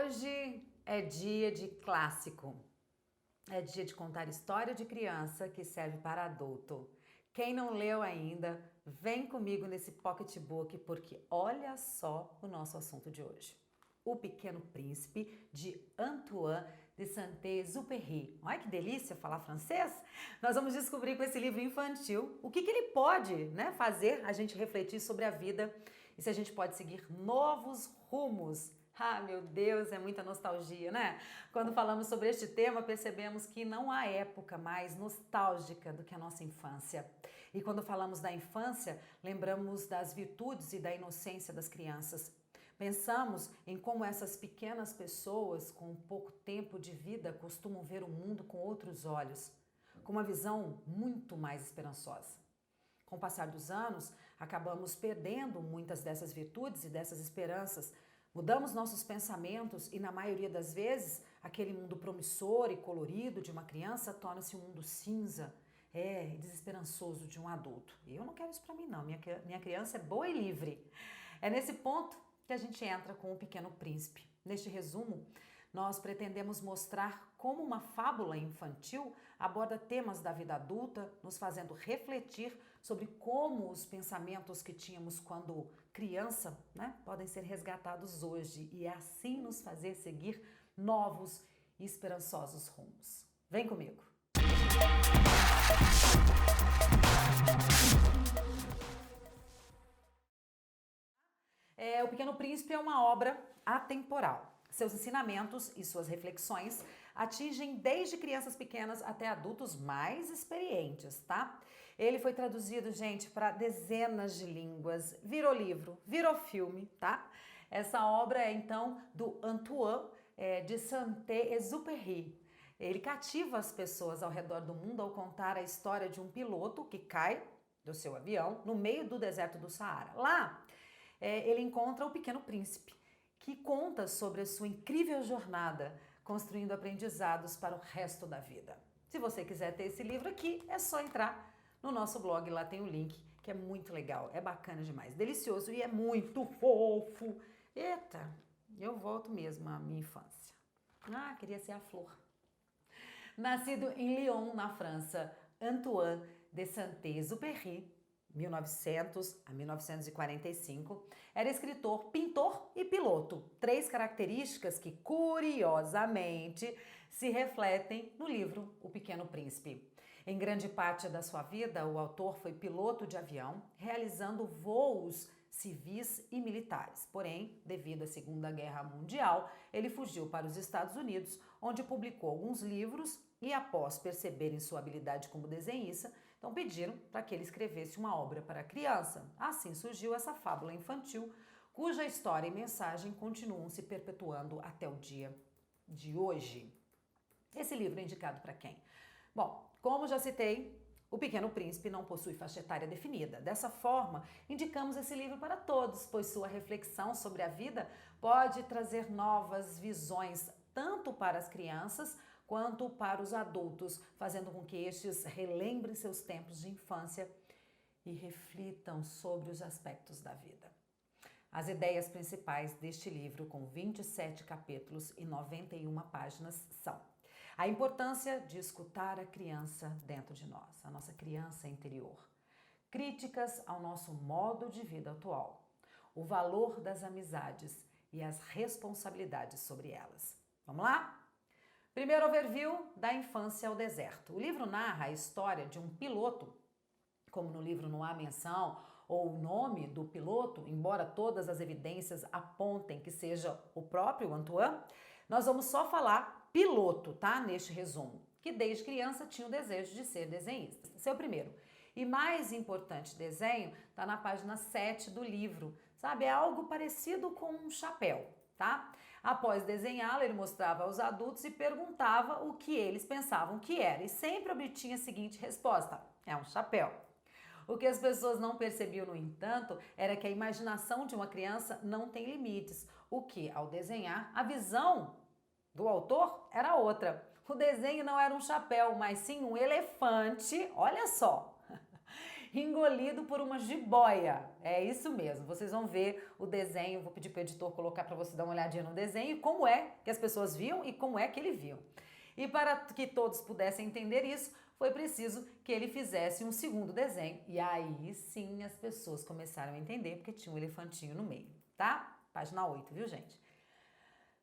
Hoje é dia de clássico. É dia de contar história de criança que serve para adulto. Quem não leu ainda, vem comigo nesse pocketbook porque olha só o nosso assunto de hoje. O Pequeno Príncipe, de Antoine de Saint-Exupéry. Olha que delícia falar francês! Nós vamos descobrir com esse livro infantil o que ele pode, fazer a gente refletir sobre a vida e se a gente pode seguir novos rumos. Ah, meu Deus, é muita nostalgia, né? Quando falamos sobre este tema, percebemos que não há época mais nostálgica do que a nossa infância. E quando falamos da infância, lembramos das virtudes e da inocência das crianças. Pensamos em como essas pequenas pessoas com pouco tempo de vida costumam ver o mundo com outros olhos, com uma visão muito mais esperançosa. Com o passar dos anos, acabamos perdendo muitas dessas virtudes e dessas esperanças. Mudamos nossos pensamentos e, na maioria das vezes, aquele mundo promissor e colorido de uma criança torna-se um mundo cinza, e desesperançoso de um adulto. E eu não quero isso para mim, não. Minha criança é boa e livre. É nesse ponto que a gente entra com O Pequeno Príncipe. Neste resumo, nós pretendemos mostrar como uma fábula infantil aborda temas da vida adulta, nos fazendo refletir sobre como os pensamentos que tínhamos quando criança, podem ser resgatados hoje e assim nos fazer seguir novos e esperançosos rumos. Vem comigo! O Pequeno Príncipe é uma obra atemporal. Seus ensinamentos e suas reflexões atingem desde crianças pequenas até adultos mais experientes, tá? Ele foi traduzido, gente, para dezenas de línguas, virou livro, virou filme, tá? Essa obra é, então, do Antoine de Saint-Exupéry. Ele cativa as pessoas ao redor do mundo ao contar a história de um piloto que cai do seu avião no meio do deserto do Saara. Lá, ele encontra o Pequeno Príncipe, que conta sobre a sua incrível jornada, construindo aprendizados para o resto da vida. Se você quiser ter esse livro aqui, é só entrar no nosso blog, lá tem o link, que é muito legal, é bacana demais, delicioso e é muito fofo. Eita, eu volto mesmo à minha infância. Queria ser a Flor. Nascido em Lyon, na França, Antoine de Saint-Exupéry, 1900 a 1945, era escritor, pintor e piloto. Três características que, curiosamente, se refletem no livro O Pequeno Príncipe. Em grande parte da sua vida, o autor foi piloto de avião, realizando voos civis e militares. Porém, devido à Segunda Guerra Mundial, ele fugiu para os Estados Unidos, onde publicou alguns livros e, após perceberem sua habilidade como desenhista, então pediram para que ele escrevesse uma obra para criança. Assim surgiu essa fábula infantil, cuja história e mensagem continuam se perpetuando até o dia de hoje. Esse livro é indicado para quem? Bom, como já citei, O Pequeno Príncipe não possui faixa etária definida. Dessa forma, indicamos esse livro para todos, pois sua reflexão sobre a vida pode trazer novas visões, tanto para as crianças quanto para os adultos, fazendo com que estes relembrem seus tempos de infância e reflitam sobre os aspectos da vida. As ideias principais deste livro, com 27 capítulos e 91 páginas, são: a importância de escutar a criança dentro de nós, a nossa criança interior. Críticas ao nosso modo de vida atual. O valor das amizades e as responsabilidades sobre elas. Vamos lá? Primeiro overview da infância ao deserto. O livro narra a história de um piloto. Como no livro não há menção ou o nome do piloto, embora todas as evidências apontem que seja o próprio Antoine, nós vamos só falar piloto, tá? Neste resumo, que desde criança tinha o desejo de ser desenhista. Seu primeiro e mais importante desenho está na página 7 do livro, sabe? É algo parecido com um chapéu, tá? Após desenhá-lo, ele mostrava aos adultos e perguntava o que eles pensavam que era, e sempre obtinha a seguinte resposta: é um chapéu. O que as pessoas não percebiam, no entanto, era que a imaginação de uma criança não tem limites, o que, ao desenhar, a visão do autor era outra. O desenho não era um chapéu, mas sim um elefante, olha só. engolido por uma jiboia. É isso mesmo, vocês vão ver o desenho, vou pedir para o editor colocar para você dar uma olhadinha no desenho, como é que as pessoas viam e como é que ele viu. E para que todos pudessem entender isso, foi preciso que ele fizesse um segundo desenho. E aí sim as pessoas começaram a entender, porque tinha um elefantinho no meio, tá? Página 8, viu, gente?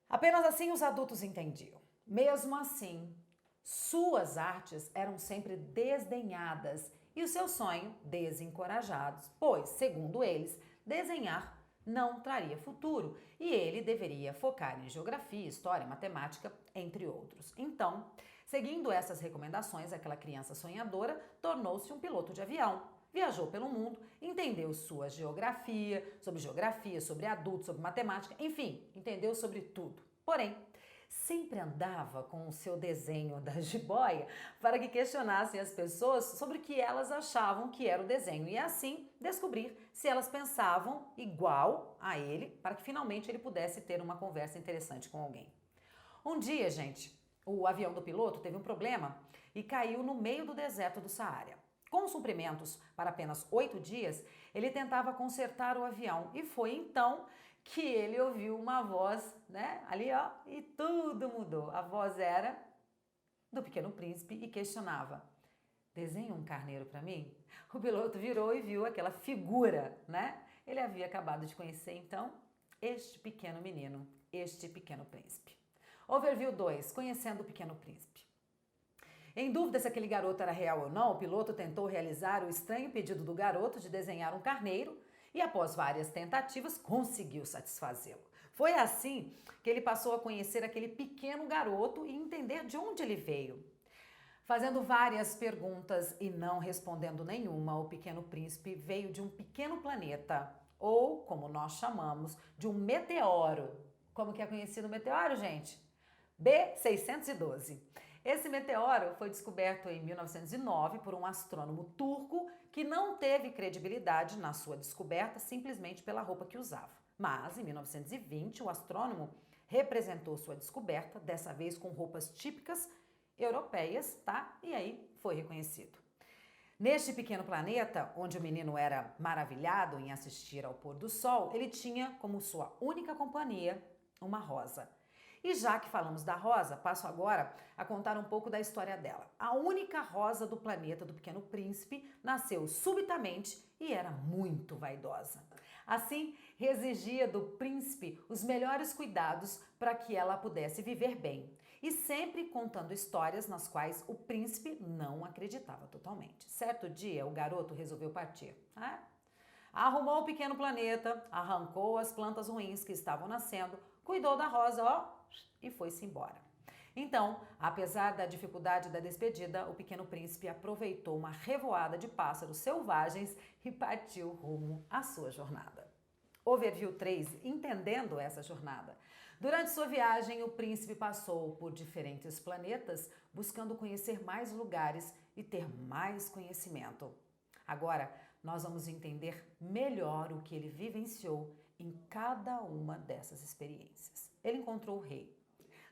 Apenas assim os adultos entendiam. Mesmo assim, suas artes eram sempre desdenhadas e o seu sonho desencorajados, pois, segundo eles, desenhar não traria futuro e ele deveria focar em geografia, história, matemática, entre outros. Então, seguindo essas recomendações, aquela criança sonhadora tornou-se um piloto de avião. Viajou pelo mundo, entendeu sua geografia, sobre adultos, sobre matemática, enfim, entendeu sobre tudo. Porém, sempre andava com o seu desenho da jiboia para que questionassem as pessoas sobre o que elas achavam que era o desenho e assim descobrir se elas pensavam igual a ele para que finalmente ele pudesse ter uma conversa interessante com alguém. Um dia, gente, o avião do piloto teve um problema e caiu no meio do deserto do Saara. Com suprimentos para apenas 8 dias, ele tentava consertar o avião e foi então que ele ouviu uma voz, né, ali ó, e tudo mudou. A voz era do Pequeno Príncipe e questionava: desenha um carneiro para mim? O piloto virou e viu aquela figura, né? Ele havia acabado de conhecer então este pequeno menino, este Pequeno Príncipe. Overview 2, conhecendo o Pequeno Príncipe. Em dúvida se aquele garoto era real ou não, o piloto tentou realizar o estranho pedido do garoto de desenhar um carneiro e, após várias tentativas, conseguiu satisfazê-lo. Foi assim que ele passou a conhecer aquele pequeno garoto e entender de onde ele veio. Fazendo várias perguntas e não respondendo nenhuma, o Pequeno Príncipe veio de um pequeno planeta, ou, como nós chamamos, de um meteoro. Como que é conhecido o meteoro, gente? B612. Esse meteoro foi descoberto em 1909 por um astrônomo turco que não teve credibilidade na sua descoberta simplesmente pela roupa que usava. Mas, em 1920, o astrônomo representou sua descoberta, dessa vez com roupas típicas europeias, tá? E aí foi reconhecido. Neste pequeno planeta, onde o menino era maravilhado em assistir ao pôr do sol, ele tinha como sua única companhia uma rosa. E já que falamos da rosa, passo agora a contar um pouco da história dela. A única rosa do planeta do Pequeno Príncipe nasceu subitamente e era muito vaidosa. Assim, exigia do príncipe os melhores cuidados para que ela pudesse viver bem. E sempre contando histórias nas quais o príncipe não acreditava totalmente. Certo dia, o garoto resolveu partir. Arrumou o pequeno planeta, arrancou as plantas ruins que estavam nascendo, cuidou da rosa, ó, e foi-se embora. Então, apesar da dificuldade da despedida, o Pequeno Príncipe aproveitou uma revoada de pássaros selvagens e partiu rumo à sua jornada. Overview 3, entendendo essa jornada. Durante sua viagem, o príncipe passou por diferentes planetas, buscando conhecer mais lugares e ter mais conhecimento. Agora, nós vamos entender melhor o que ele vivenciou em cada uma dessas experiências. Ele encontrou o rei.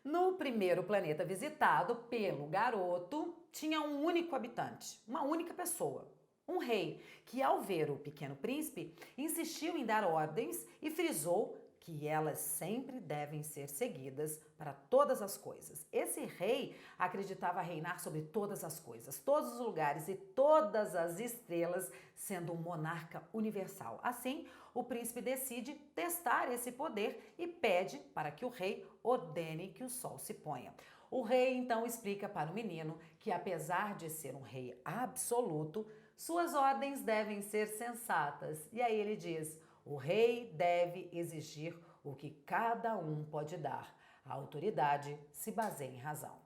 No primeiro planeta visitado pelo garoto, tinha um único habitante, uma única pessoa, um rei, que ao ver o Pequeno Príncipe, insistiu em dar ordens e frisou que elas sempre devem ser seguidas para todas as coisas. Esse rei acreditava reinar sobre todas as coisas, todos os lugares e todas as estrelas, sendo um monarca universal. Assim, o príncipe decide testar esse poder e pede para que o rei ordene que o sol se ponha. O rei então explica para o menino que, apesar de ser um rei absoluto, suas ordens devem ser sensatas. E aí ele diz: o rei deve exigir o que cada um pode dar. A autoridade se baseia em razão.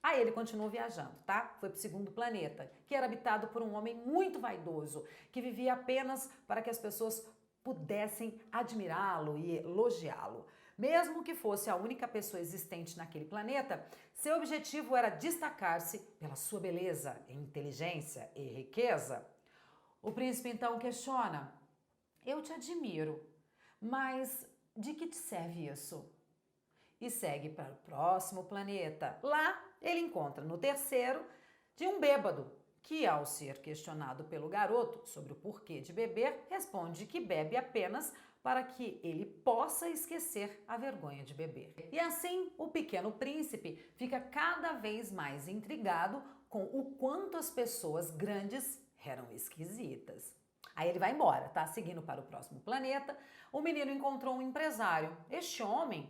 Aí ele continuou viajando, tá? Foi para o segundo planeta, que era habitado por um homem muito vaidoso, que vivia apenas para que as pessoas pudessem admirá-lo e elogiá-lo. Mesmo que fosse a única pessoa existente naquele planeta, seu objetivo era destacar-se pela sua beleza, inteligência e riqueza. O príncipe então questiona: eu te admiro, mas de que te serve isso? E segue para o próximo planeta. Lá ele encontra no terceiro de um bêbado que, ao ser questionado pelo garoto sobre o porquê de beber, responde que bebe apenas para que ele possa esquecer a vergonha de beber. E assim, o Pequeno Príncipe fica cada vez mais intrigado com o quanto as pessoas grandes eram esquisitas. Aí ele vai embora, tá? Seguindo para o próximo planeta, o menino encontrou um empresário. Este homem,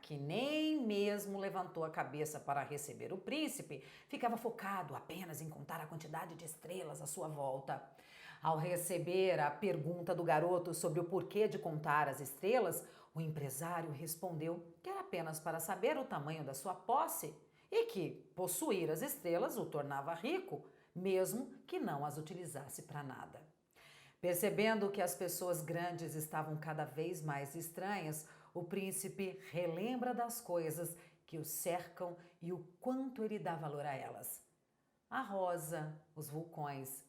que nem mesmo levantou a cabeça para receber o príncipe, ficava focado apenas em contar a quantidade de estrelas à sua volta. Ao receber a pergunta do garoto sobre o porquê de contar as estrelas, o empresário respondeu que era apenas para saber o tamanho da sua posse e que possuir as estrelas o tornava rico, mesmo que não as utilizasse para nada. Percebendo que as pessoas grandes estavam cada vez mais estranhas, o príncipe relembra das coisas que o cercam e o quanto ele dá valor a elas. A rosa, os vulcões,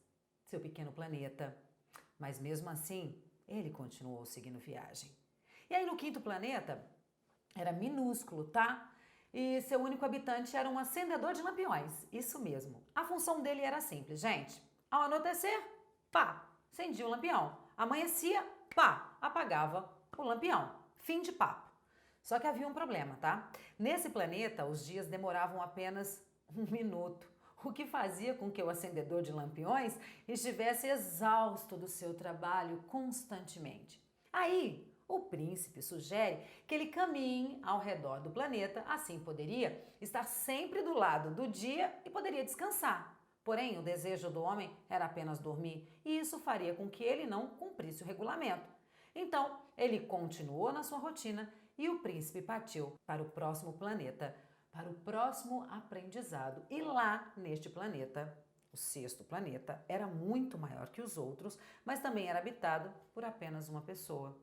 seu pequeno planeta. Mas mesmo assim, ele continuou seguindo viagem. E aí no quinto planeta, era minúsculo, tá? E seu único habitante era um acendedor de lampiões. Isso mesmo. A função dele era simples, gente. Ao anoitecer, pá, acendia o lampião. Amanhecia, pá, apagava o lampião. Fim de papo. Só que havia um problema, tá? Nesse planeta, os dias demoravam apenas 1 minuto, o que fazia com que o acendedor de lampiões estivesse exausto do seu trabalho constantemente. Aí, o príncipe sugere que ele caminhe ao redor do planeta, assim poderia estar sempre do lado do dia e poderia descansar. Porém, o desejo do homem era apenas dormir, e isso faria com que ele não cumprisse o regulamento. Então, ele continuou na sua rotina e o príncipe partiu para o próximo planeta, para o próximo aprendizado. E lá, neste planeta, o sexto planeta, era muito maior que os outros, mas também era habitado por apenas uma pessoa.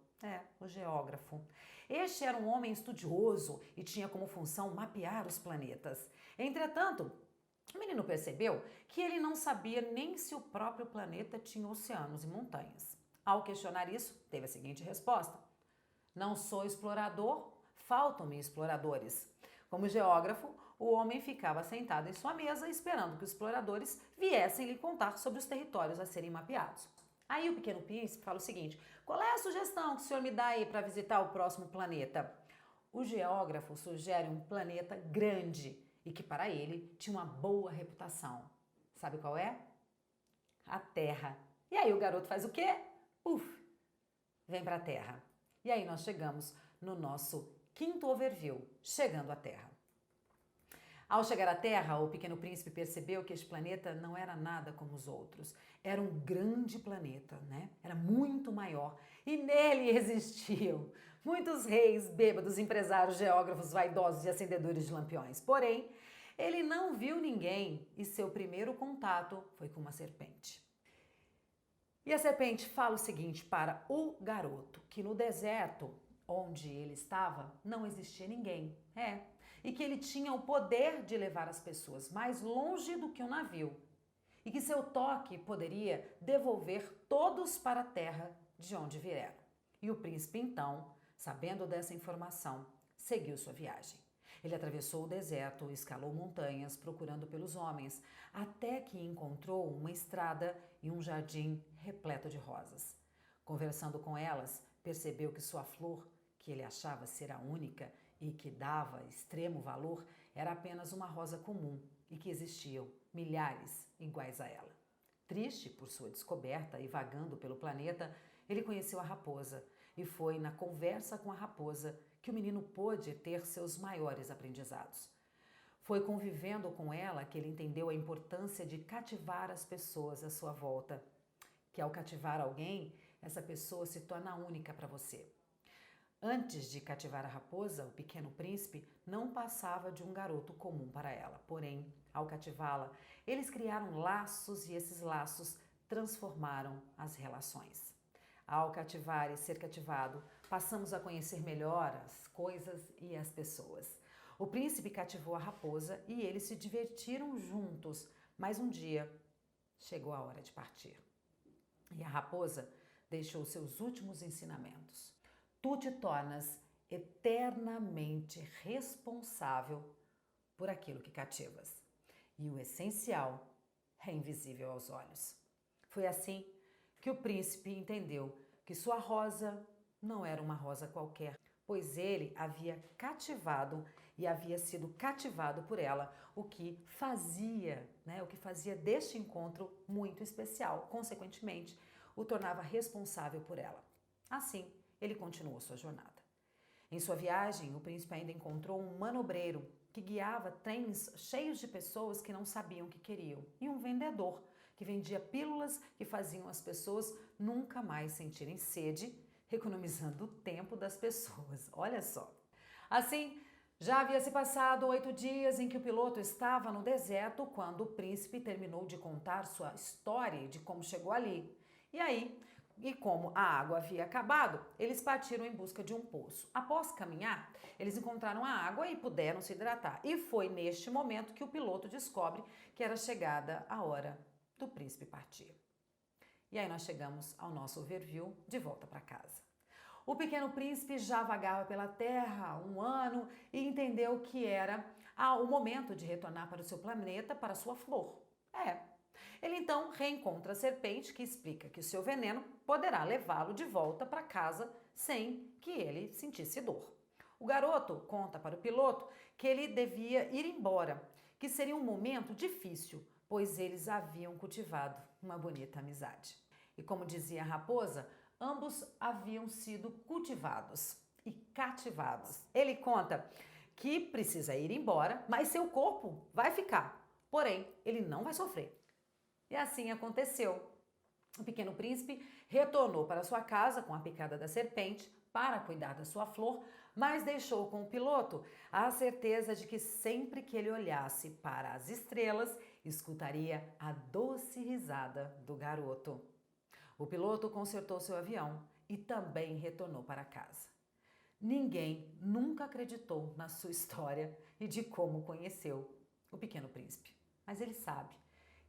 O geógrafo. Este era um homem estudioso e tinha como função mapear os planetas. Entretanto, o menino percebeu que ele não sabia nem se o próprio planeta tinha oceanos e montanhas. Ao questionar isso, teve a seguinte resposta: não sou explorador, faltam-me exploradores. Como geógrafo, o homem ficava sentado em sua mesa esperando que os exploradores viessem lhe contar sobre os territórios a serem mapeados. Aí o Pequeno Príncipe fala o seguinte: qual é a sugestão que o senhor me dá aí para visitar o próximo planeta? O geógrafo sugere um planeta grande e que para ele tinha uma boa reputação. Sabe qual é? A Terra. E aí o garoto faz o quê? Puf! Vem para a Terra. E aí nós chegamos no nosso quinto overview, chegando à Terra. Ao chegar à Terra, o Pequeno Príncipe percebeu que este planeta não era nada como os outros. Era um grande planeta, né? Era muito maior. E nele existiam muitos reis, bêbados, empresários, geógrafos, vaidosos e acendedores de lampiões. Porém, ele não viu ninguém e seu primeiro contato foi com uma serpente. E a serpente fala o seguinte para o garoto, que no deserto onde ele estava não existia ninguém. E que ele tinha o poder de levar as pessoas mais longe do que um navio. E que seu toque poderia devolver todos para a terra de onde vieram. E o príncipe, então, sabendo dessa informação, seguiu sua viagem. Ele atravessou o deserto, escalou montanhas, procurando pelos homens, até que encontrou uma estrada e um jardim repleto de rosas. Conversando com elas, percebeu que sua flor, que ele achava ser a única e que dava extremo valor, era apenas uma rosa comum e que existiam milhares iguais a ela. Triste por sua descoberta e vagando pelo planeta, ele conheceu a raposa e foi na conversa com a raposa que o menino pôde ter seus maiores aprendizados. Foi convivendo com ela que ele entendeu a importância de cativar as pessoas à sua volta, que ao cativar alguém, essa pessoa se torna única para você. Antes de cativar a raposa, o Pequeno Príncipe não passava de um garoto comum para ela. Porém, ao cativá-la, eles criaram laços e esses laços transformaram as relações. Ao cativar e ser cativado, passamos a conhecer melhor as coisas e as pessoas. O príncipe cativou a raposa e eles se divertiram juntos, mas um dia chegou a hora de partir. E a raposa deixou seus últimos ensinamentos. Tu te tornas eternamente responsável por aquilo que cativas. E o essencial é invisível aos olhos. Foi assim que o príncipe entendeu que sua rosa não era uma rosa qualquer, pois ele havia cativado e havia sido cativado por ela, o que fazia deste encontro muito especial, consequentemente, o tornava responsável por ela. Assim, ele continuou sua jornada. Em sua viagem, o príncipe ainda encontrou um manobreiro que guiava trens cheios de pessoas que não sabiam o que queriam, e um vendedor que vendia pílulas que faziam as pessoas nunca mais sentirem sede, economizando o tempo das pessoas. Olha só. Assim, já havia se passado 8 dias em que o piloto estava no deserto quando o príncipe terminou de contar sua história de como chegou ali. E como a água havia acabado, eles partiram em busca de um poço. Após caminhar, eles encontraram a água e puderam se hidratar. E foi neste momento que o piloto descobre que era chegada a hora do príncipe partir. E aí nós chegamos ao nosso overview de volta para casa. O pequeno príncipe já vagava pela terra há 1 ano e entendeu que era o momento de retornar para o seu planeta, para a sua flor. Ele então reencontra a serpente, que explica que o seu veneno poderá levá-lo de volta para casa sem que ele sentisse dor. O garoto conta para o piloto que ele devia ir embora, que seria um momento difícil, pois eles haviam cultivado uma bonita amizade. E como dizia a raposa, ambos haviam sido cultivados e cativados. Ele conta que precisa ir embora, mas seu corpo vai ficar, porém ele não vai sofrer. E assim aconteceu. O pequeno príncipe retornou para sua casa com a picada da serpente para cuidar da sua flor, mas deixou com o piloto a certeza de que sempre que ele olhasse para as estrelas, escutaria a doce risada do garoto. O piloto consertou seu avião e também retornou para casa. Ninguém nunca acreditou na sua história e de como conheceu o pequeno príncipe. Mas ele sabe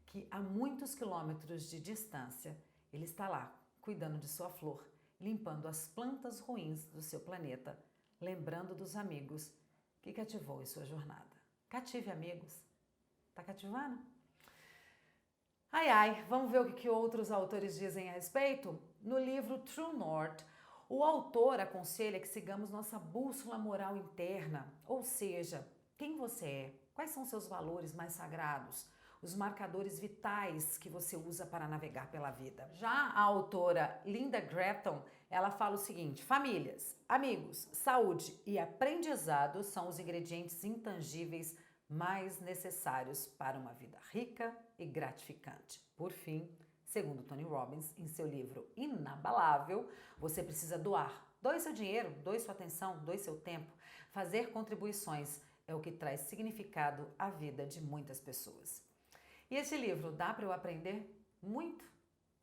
que a muitos quilômetros de distância ele está lá, cuidando de sua flor, limpando as plantas ruins do seu planeta, lembrando dos amigos que cativou em sua jornada. Cative amigos. Tá cativando? Ai, ai, vamos ver o que outros autores dizem a respeito? No livro True North, o autor aconselha que sigamos nossa bússola moral interna, ou seja, quem você é, quais são seus valores mais sagrados, os marcadores vitais que você usa para navegar pela vida. Já a autora Linda Gratton, ela fala o seguinte: famílias, amigos, saúde e aprendizado são os ingredientes intangíveis mais necessários para uma vida rica e gratificante. Por fim, segundo Tony Robbins, em seu livro Inabalável, você precisa doar. Doe seu dinheiro, doe sua atenção, doe seu tempo. Fazer contribuições é o que traz significado à vida de muitas pessoas. E esse livro, dá para eu aprender muito?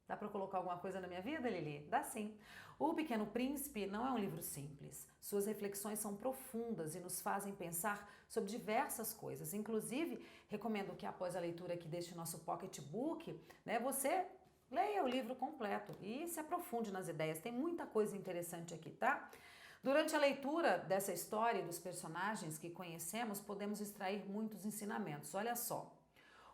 Dá para eu colocar alguma coisa na minha vida, Lili? Dá sim. O Pequeno Príncipe não é um livro simples. Suas reflexões são profundas e nos fazem pensar sobre diversas coisas. Inclusive, recomendo que após a leitura aqui deste nosso pocketbook, você leia o livro completo e se aprofunde nas ideias. Tem muita coisa interessante aqui, tá? Durante a leitura dessa história e dos personagens que conhecemos, podemos extrair muitos ensinamentos. Olha só.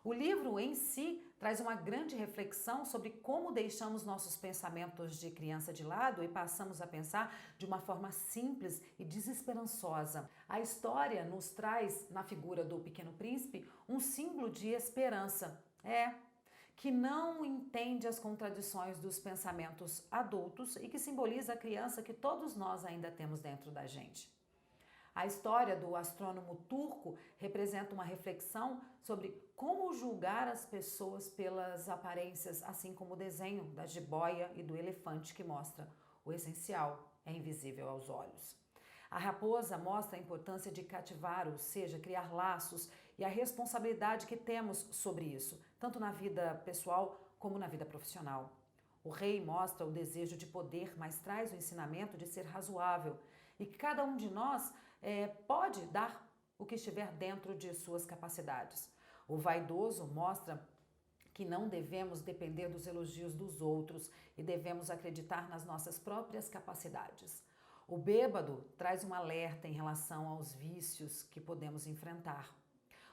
O livro em si traz uma grande reflexão sobre como deixamos nossos pensamentos de criança de lado e passamos a pensar de uma forma simples e desesperançosa. A história nos traz, na figura do Pequeno Príncipe, um símbolo de esperança. Que não entende as contradições dos pensamentos adultos e que simboliza a criança que todos nós ainda temos dentro da gente. A história do astrônomo turco representa uma reflexão sobre como julgar as pessoas pelas aparências, assim como o desenho da jiboia e do elefante que mostra o essencial é invisível aos olhos. A raposa mostra a importância de cativar, ou seja, criar laços e a responsabilidade que temos sobre isso, tanto na vida pessoal como na vida profissional. O rei mostra o desejo de poder, mas traz o ensinamento de ser razoável e que cada um de nós pode dar o que estiver dentro de suas capacidades. O vaidoso mostra que não devemos depender dos elogios dos outros e devemos acreditar nas nossas próprias capacidades. O bêbado traz um alerta em relação aos vícios que podemos enfrentar.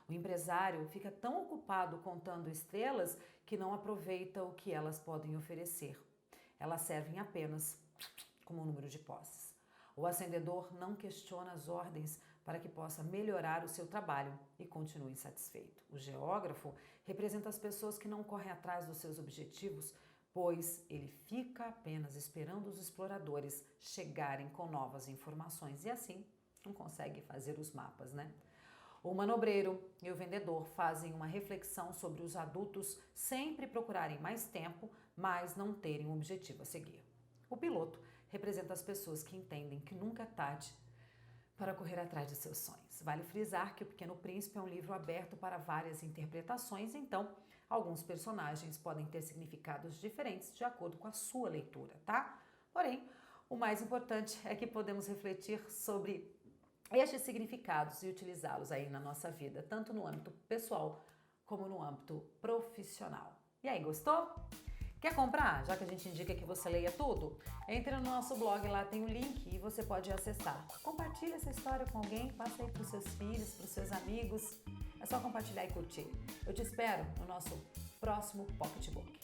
O empresário fica tão ocupado contando estrelas que não aproveita o que elas podem oferecer. Elas servem apenas como número de posses. O acendedor não questiona as ordens para que possa melhorar o seu trabalho e continue satisfeito. O geógrafo representa as pessoas que não correm atrás dos seus objetivos, pois ele fica apenas esperando os exploradores chegarem com novas informações e assim não consegue fazer os mapas, né? O manobreiro e o vendedor fazem uma reflexão sobre os adultos sempre procurarem mais tempo, mas não terem um objetivo a seguir. O piloto representa as pessoas que entendem que nunca é tarde para correr atrás de seus sonhos. Vale frisar que O Pequeno Príncipe é um livro aberto para várias interpretações, então alguns personagens podem ter significados diferentes de acordo com a sua leitura, tá? Porém, o mais importante é que podemos refletir sobre estes significados e utilizá-los aí na nossa vida, tanto no âmbito pessoal como no âmbito profissional. E aí, gostou? Quer comprar? Já que a gente indica que você leia tudo, entre no nosso blog, lá tem o link e você pode acessar. Compartilhe essa história com alguém, passa aí para os seus filhos, para os seus amigos. É só compartilhar e curtir. Eu te espero no nosso próximo Pocketbook.